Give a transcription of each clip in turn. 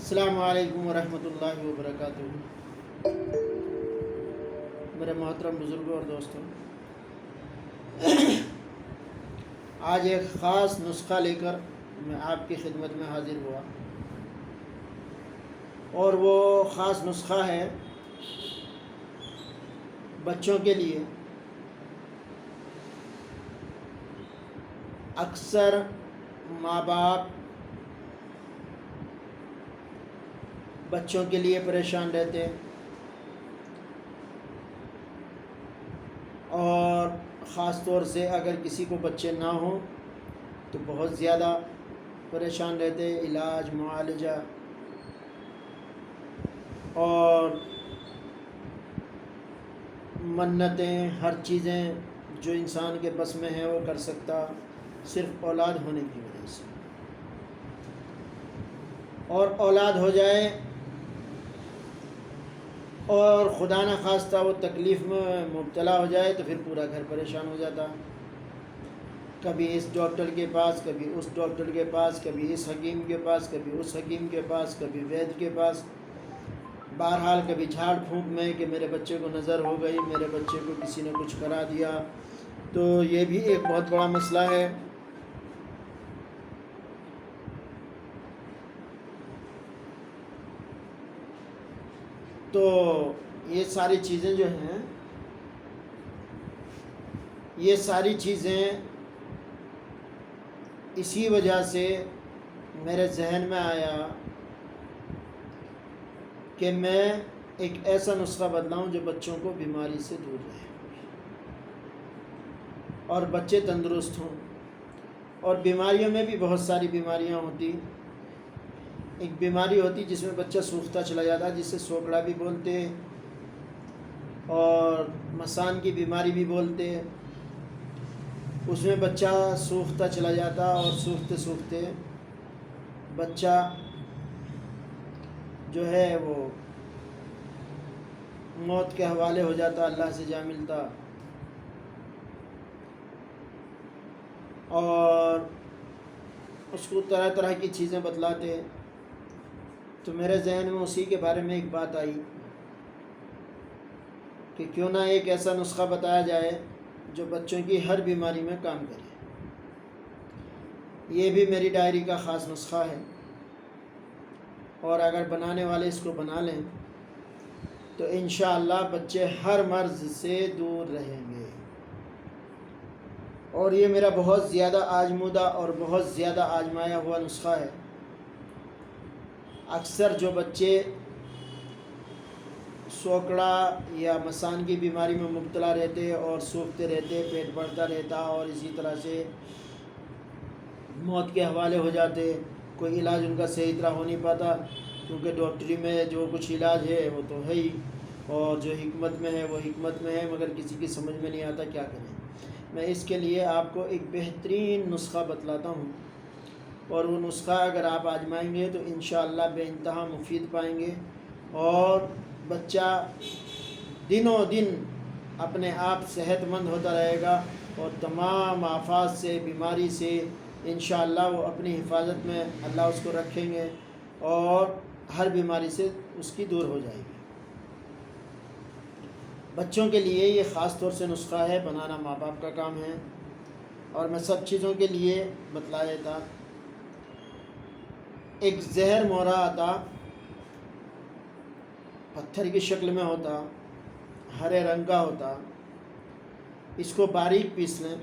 السلام علیکم ورحمۃ اللہ وبرکاتہ۔ میرے محترم بزرگوں اور دوستوں، آج ایک خاص نسخہ لے کر میں آپ کی خدمت میں حاضر ہوا، اور وہ خاص نسخہ ہے بچوں کے لیے۔ اکثر ماں باپ بچوں کے لیے پریشان رہتے ہیں، اور خاص طور سے اگر کسی کو بچے نہ ہوں تو بہت زیادہ پریشان رہتے ہیں۔ علاج، معالجہ اور منتیں، ہر چیزیں جو انسان کے بس میں ہے وہ کر سکتا، صرف اولاد ہونے کی وجہ سے۔ اور اولاد ہو جائے اور خدا نہ خواستہ وہ تکلیف میں مبتلا ہو جائے تو پھر پورا گھر پریشان ہو جاتا۔ کبھی اس ڈاکٹر کے پاس، کبھی اس ڈاکٹر کے پاس، کبھی اس حکیم کے پاس، کبھی اس حکیم کے پاس، کبھی وید کے پاس، بہرحال کبھی جھاڑ پھونک میں کہ میرے بچے کو نظر ہو گئی، میرے بچے کو کسی نے کچھ کرا دیا۔ تو یہ بھی ایک بہت بڑا مسئلہ ہے۔ تو یہ ساری چیزیں جو ہیں، یہ ساری چیزیں اسی وجہ سے میرے ذہن میں آیا کہ میں ایک ایسا نسخہ بدلاؤں جو بچوں کو بیماری سے دور رہے اور بچے تندرست ہوں۔ اور بیماریوں میں بھی بہت ساری بیماریاں ہوتی۔ ایک بیماری ہوتی جس میں بچہ سوکھتا چلا جاتا، جسے سوکڑا بھی بولتے اور مسان کی بیماری بھی بولتے۔ اس میں بچہ سوکھتا چلا جاتا اور سوکھتے سوکھتے بچہ جو ہے وہ موت کے حوالے ہو جاتا، اللہ سے جا ملتا۔ اور اس کو طرح طرح کی چیزیں بتلاتے۔ تو میرے ذہن میں اسی کے بارے میں ایک بات آئی کہ کیوں نہ ایک ایسا نسخہ بتایا جائے جو بچوں کی ہر بیماری میں کام کرے۔ یہ بھی میری ڈائری کا خاص نسخہ ہے، اور اگر بنانے والے اس کو بنا لیں تو انشاءاللہ بچے ہر مرض سے دور رہیں گے۔ اور یہ میرا بہت زیادہ آزمودہ اور بہت زیادہ آزمایا ہوا نسخہ ہے۔ اکثر جو بچے سوکڑا یا مسان کی بیماری میں مبتلا رہتے اور سوکھتے رہتے، پیٹ بڑھتا رہتا اور اسی طرح سے موت کے حوالے ہو جاتے، کوئی علاج ان کا صحیح طرح ہو نہیں پاتا، کیونکہ ڈاکٹری میں جو کچھ علاج ہے وہ تو ہے ہی، اور جو حکمت میں ہے وہ حکمت میں ہے، مگر کسی کی سمجھ میں نہیں آتا کیا کریں۔ میں اس کے لیے آپ کو ایک بہترین نسخہ بتلاتا ہوں، اور وہ نسخہ اگر آپ آزمائیں گے تو انشاءاللہ بے انتہا مفید پائیں گے، اور بچہ دنوں دن اپنے آپ صحت مند ہوتا رہے گا، اور تمام آفات سے، بیماری سے انشاءاللہ وہ اپنی حفاظت میں اللہ اس کو رکھیں گے، اور ہر بیماری سے اس کی دور ہو جائے گی۔ بچوں کے لیے یہ خاص طور سے نسخہ ہے، بنانا ماں باپ کا کام ہے، اور میں سب چیزوں کے لیے بتلا دیتا۔ ایک زہر مورا آتا، پتھر کی شکل میں ہوتا، ہرے رنگ کا ہوتا۔ اس کو باریک پیس لیں،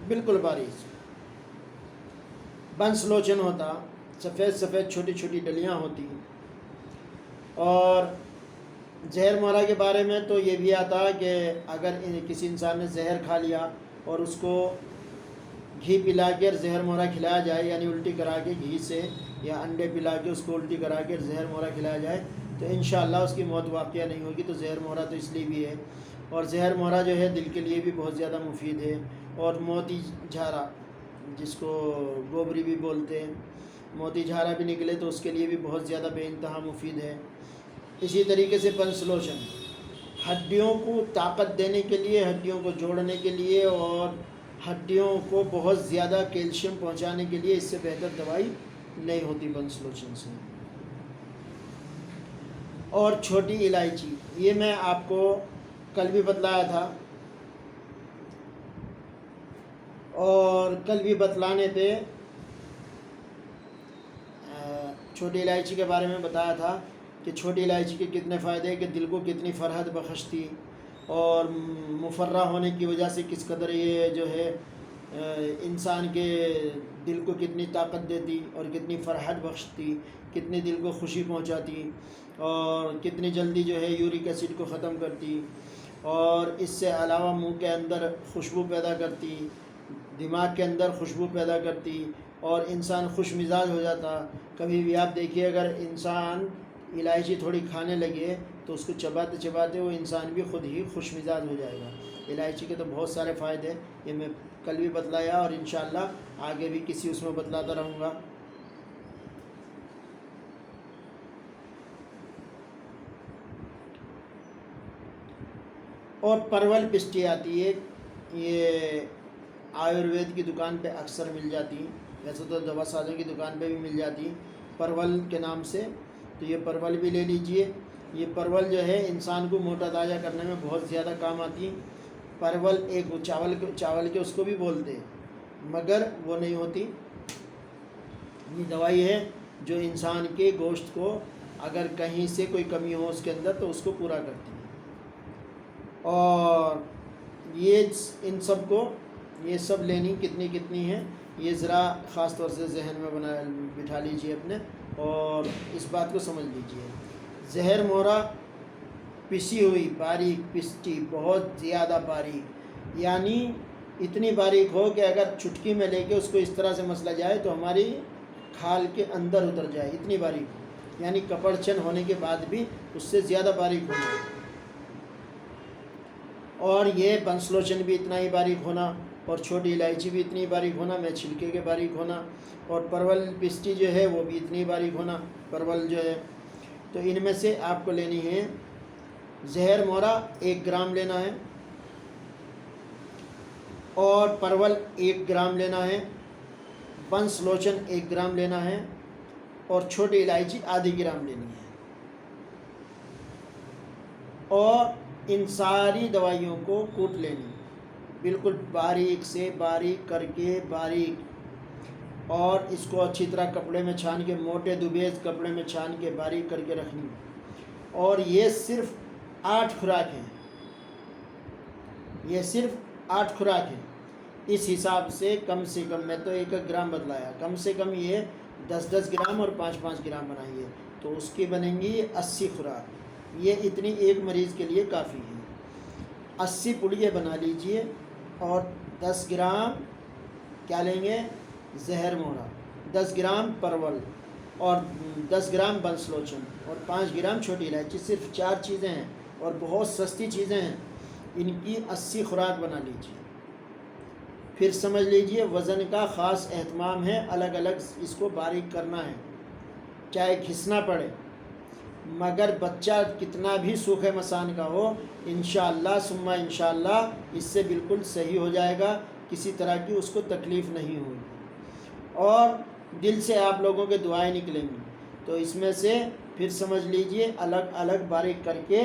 بالکل باریک۔ بنس لوچن ہوتا، سفید سفید چھوٹی چھوٹی ڈلیاں ہوتی۔ اور زہر مورا کے بارے میں تو یہ بھی آتا کہ اگر کسی انسان نے زہر کھا لیا اور اس کو گھی پلا کے زہر مورا کھلایا جائے، یعنی الٹی کرا کے گھی سے یا انڈے پلا کے اس کو الٹی کرا کے زہر مورا کھلایا جائے تو انشاءاللہ اس کی موت واقعہ نہیں ہوگی۔ تو زہر مورا تو اس لیے بھی ہے، اور زہر مورا جو ہے دل کے لیے بھی بہت زیادہ مفید ہے۔ اور موتی جھارا، جس کو گوبری بھی بولتے ہیں، موتی جھارا بھی نکلے تو اس کے لیے بھی بہت زیادہ بے انتہا مفید ہے۔ اسی طریقے سے بنس لوشن ہڈیوں کو طاقت دینے کے لیے، ہڈیوں کو جوڑنے کے لیے، اور ہڈیوں کو بہت زیادہ کیلشیم پہنچانے کے لیے، اس سے بہتر دوائی نہیں ہوتی بنس لوشن سے۔ اور چھوٹی الائچی، یہ میں آپ کو کل بھی بتلایا تھا، اور کل بھی بتلانے پہ چھوٹی الائچی کے بارے میں بتایا تھا کہ چھوٹی الائچی کے کتنے فائدے، کہ دل کو کتنی فرحت بخشتی، اور مفرہ ہونے کی وجہ سے کس قدر یہ جو ہے انسان کے دل کو کتنی طاقت دیتی اور کتنی فرحت بخشتی، کتنی دل کو خوشی پہنچاتی، اور کتنی جلدی جو ہے یورک ایسڈ کو ختم کرتی، اور اس سے علاوہ منہ کے اندر خوشبو پیدا کرتی، دماغ کے اندر خوشبو پیدا کرتی، اور انسان خوش مزاج ہو جاتا۔ کبھی بھی آپ دیکھیے اگر انسان الائچی تھوڑی کھانے لگے تو اس کو چباتے چباتے وہ انسان بھی خود ہی خوش مزاج ہو جائے گا۔ الائچی کے تو بہت سارے فائدے، یہ میں کل بھی بتلایا اور انشاءاللہ آگے بھی کسی اس میں بتلاتا رہوں گا۔ اور پرول پسٹی آتی ہے، یہ آیوروید کی دکان پہ اکثر مل جاتی، ویسے تو دوا سازوں کی دکان پہ بھی مل جاتی پرول کے نام سے، تو یہ پرول بھی لے لیجئے۔ یہ پرول جو ہے انسان کو موٹا تازہ کرنے میں بہت زیادہ کام آتی۔ پرول ایک چاول کے اس کو بھی بولتے ہیں، مگر وہ نہیں ہوتی، یہ دوائی ہے جو انسان کے گوشت کو اگر کہیں سے کوئی کمی ہو اس کے اندر تو اس کو پورا کرتی ہے۔ اور یہ ان سب کو یہ سب لینی کتنی ہیں، یہ ذرا خاص طور سے ذہن میں بٹھا لیجئے اپنے، اور اس بات کو سمجھ لیجئے۔ زہر مورا پسی ہوئی باریک پسٹی، بہت زیادہ باریک، یعنی اتنی باریک ہو کہ اگر چٹکی میں لے کے اس کو اس طرح سے مسلا جائے تو ہماری کھال کے اندر اتر جائے، اتنی باریک ہو، یعنی کپڑ چن ہونے کے بعد بھی اس سے زیادہ باریک ہونا۔ اور یہ بنسلوچن بھی اتنا ہی باریک ہونا، اور چھوٹی الائچی بھی اتنی باریک ہونا، میں چھلکے کے باریک ہونا، اور پرول پسٹی جو ہے وہ بھی اتنی باریک ہونا، پرول جو ہے۔ تو ان میں سے آپ کو لینی ہے زہر مورا 1 گرام لینا ہے، اور پرول 1 گرام لینا ہے، بنس لوچن 1 گرام لینا ہے، اور چھوٹی الائچی آدھی گرام لینی ہے۔ اور ان ساری دوائیوں کو کوٹ لینی، بالکل باریک سے باریک کر کے باریک، اور اس کو اچھی طرح کپڑے میں چھان کے، موٹے دوبیز کپڑے میں چھان کے باریک کر کے رکھنی۔ اور یہ صرف 8 خوراک ہیں، یہ صرف 8 خوراک ہیں۔ اس حساب سے کم میں تو 1 گرام بتلایا، کم سے کم یہ 10 گرام اور 5 گرام بنائیے تو اس کی بنیں گی 80 خوراک۔ یہ اتنی ایک مریض کے لیے کافی ہے۔ 80 پڑیے بنا لیجئے، اور 10 گرام کیا لیں گے، زہر مورا، 10 گرام پرول، اور 10 گرام بنسلوچن، اور 5 گرام چھوٹی الائچی۔ صرف 4 چیزیں ہیں اور بہت سستی چیزیں ہیں، ان کی 80 خوراک بنا لیجئے۔ پھر سمجھ لیجئے وزن کا خاص اہتمام ہے، الگ الگ اس کو باریک کرنا ہے، چاہے گھسنا پڑے، مگر بچہ کتنا بھی سوکھے مسان کا ہو، انشاءاللہ ثم انشاءاللہ اس سے بالکل صحیح ہو جائے گا، کسی طرح کی اس کو تکلیف نہیں ہوگی، اور دل سے آپ لوگوں کے دعائیں نکلیں گی۔ تو اس میں سے پھر سمجھ لیجئے الگ الگ باریک کر کے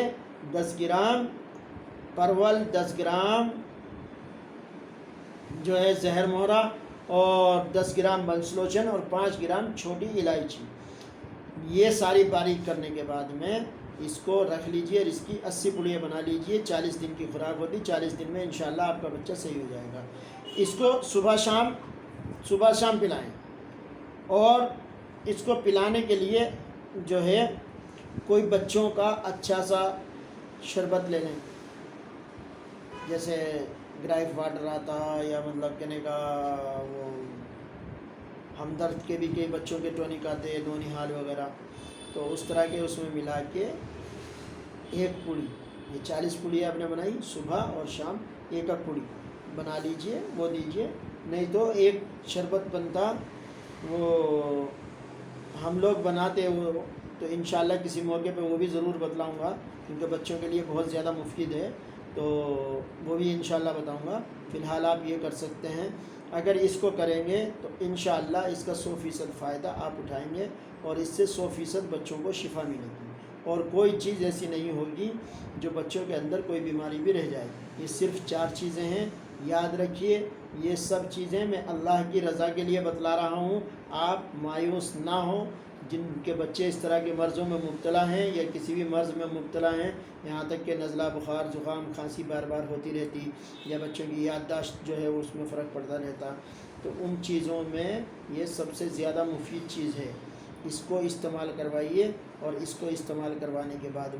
10 گرام پرول، 10 گرام جو ہے زہر مورا، اور 10 گرام بنسلوچن، اور 5 گرام چھوٹی الائچی، یہ ساری باریک کرنے کے بعد میں اس کو رکھ لیجئے، اور اس کی 80 پڑیاں بنا لیجئے۔ 40 دن کی خوراک ہوتی، 40 دن میں انشاءاللہ آپ کا بچہ صحیح ہو جائے گا۔ اس کو صبح شام پلائیں، اور اس کو پلانے کے لیے جو ہے کوئی بچوں کا اچھا سا شربت لے لیں، جیسے گرائف واٹر آتا، یا مطلب کہنے کا وہ ہمدرد کے بھی کئی بچوں کے ٹونک آتے ہیں، نونہال وغیرہ، تو اس طرح کے اس میں ملا کے 1 پوڑی، یہ 40 پوڑی آپ نے بنائی، صبح اور شام 1 پوڑی بنا لیجئے، وہ دیجئے۔ نہیں تو ایک شربت بنتا، وہ ہم لوگ بناتے وہ، تو انشاءاللہ کسی موقع پہ وہ بھی ضرور بتلاؤں گا، کیونکہ بچوں کے لیے بہت زیادہ مفید ہے، تو وہ بھی انشاءاللہ بتاؤں گا۔ فی الحال آپ یہ کر سکتے ہیں، اگر اس کو کریں گے تو انشاءاللہ اس کا 100% فائدہ آپ اٹھائیں گے، اور اس سے 100% بچوں کو شفا ملے گی۔ اور کوئی چیز ایسی نہیں ہوگی جو بچوں کے اندر کوئی بیماری بھی رہ جائے۔ یہ صرف 4 چیزیں ہیں، یاد رکھیے۔ یہ سب چیزیں میں اللہ کی رضا کے لیے بتلا رہا ہوں، آپ مایوس نہ ہوں۔ جن کے بچے اس طرح کے مرضوں میں مبتلا ہیں یا کسی بھی مرض میں مبتلا ہیں، یہاں تک کہ نزلہ، بخار، زکام، کھانسی بار بار ہوتی رہتی، یا بچوں کی یادداشت جو ہے اس میں فرق پڑتا رہتا، تو ان چیزوں میں یہ سب سے زیادہ مفید چیز ہے۔ اس کو استعمال کروائیے، اور اس کو استعمال کروانے کے بعد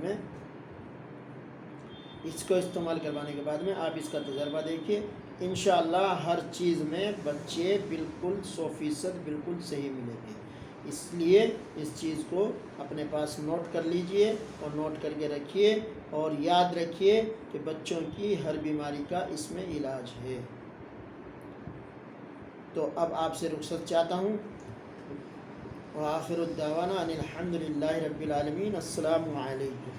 میں آپ اس کا تجربہ دیکھیے، انشاءاللہ ہر چیز میں بچے بالکل 100% بالکل صحیح ملیں گے۔ اس لیے اس چیز کو اپنے پاس نوٹ کر لیجئے اور نوٹ کر کے رکھیے، اور یاد رکھیے کہ بچوں کی ہر بیماری کا اس میں علاج ہے۔ تو اب آپ سے رخصت چاہتا ہوں، وآخر الدعوانا ان الحمد للہ رب العالمین۔ السلام علیکم۔